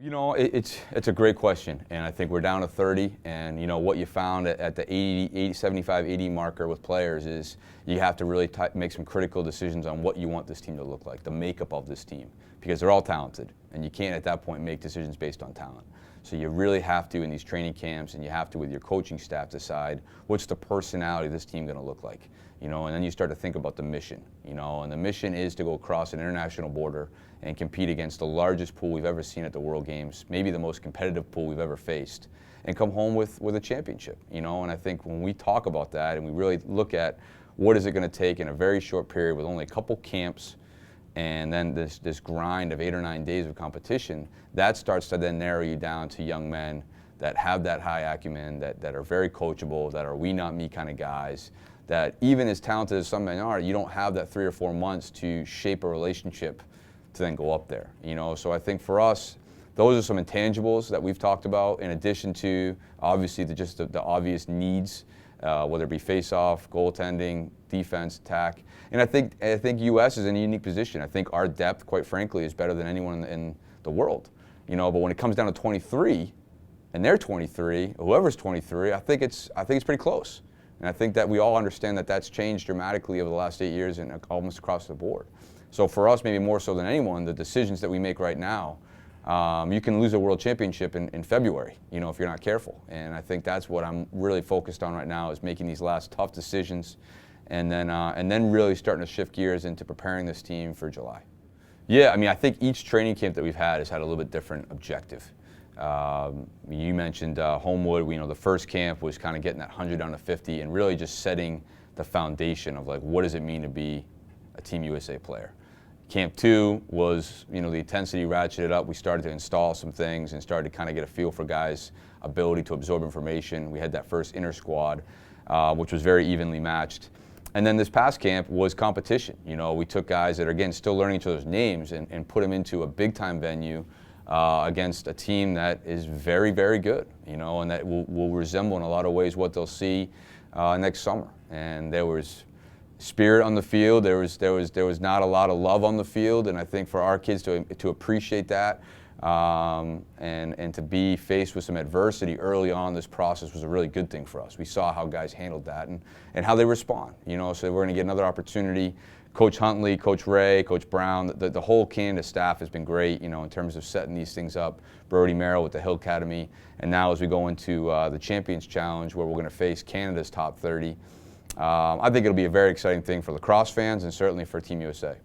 You know, it's a great question, and I think we're down to 30, and you know what you found at the 75, 80 marker with players is you have to really make some critical decisions on what you want this team to look like, the makeup of this team, because they're all talented, and you can't at that point make decisions based on talent. So you really have to in these training camps, and you have to with your coaching staff decide what's the personality of this team going to look like, you know, and then you start to think about the mission, you know, and the mission is to go across an international border and compete against the largest pool we've ever seen at the World Games, maybe the most competitive pool we've ever faced, and come home with a championship, you know, and I think when we talk about that and we really look at what is it going to take in a very short period with only a couple camps and then this grind of 8 or 9 days of competition, that starts to then narrow you down to young men that have that high acumen, that are very coachable, that are we not me kind of guys, that even as talented as some men are, you don't have that 3 or 4 months to shape a relationship to then go up there, you know. So I think for us, those are some intangibles that we've talked about in addition to obviously the obvious needs, whether it be face-off, goaltending, defense, attack. And I think U.S. is in a unique position. I think our depth, quite frankly, is better than anyone in the world, you know. But when it comes down to 23, and they're 23, whoever's 23, I think it's pretty close. And I think that we all understand that that's changed dramatically over the last 8 years and almost across the board. So for us, maybe more so than anyone, the decisions that we make right now, you can lose a world championship in February, you know, if you're not careful. And I think that's what I'm really focused on right now is making these last tough decisions and then really starting to shift gears into preparing this team for July. Yeah, I mean, I think each training camp that we've had has had a little bit different objective. You mentioned Homewood. You know, the first camp was kind of getting that 100 down to 50 and really just setting the foundation of like, what does it mean to be a Team USA player? Camp 2 was, you know, the intensity ratcheted up. We started to install some things and started to kind of get a feel for guys' ability to absorb information. We had that first inter squad, which was very evenly matched. And then this past camp was competition. You know, we took guys that are, again, still learning each other's names and put them into a big-time venue against a team that is very, very good, you know, and that will resemble in a lot of ways what they'll see next summer. And there was spirit on the field. There was not a lot of love on the field, and I think for our kids to appreciate that and to be faced with some adversity early on in this process was a really good thing for us. We saw how guys handled that and how they respond, you know, so we're going to get another opportunity. Coach Huntley, Coach Ray, Coach Brown, the whole Canada staff has been great, you know, in terms of setting these things up. Brody Merrill with the Hill Academy, and now as we go into the Champions Challenge where we're going to face Canada's top 30, I think it'll be a very exciting thing for Lacrosse fans and certainly for Team USA.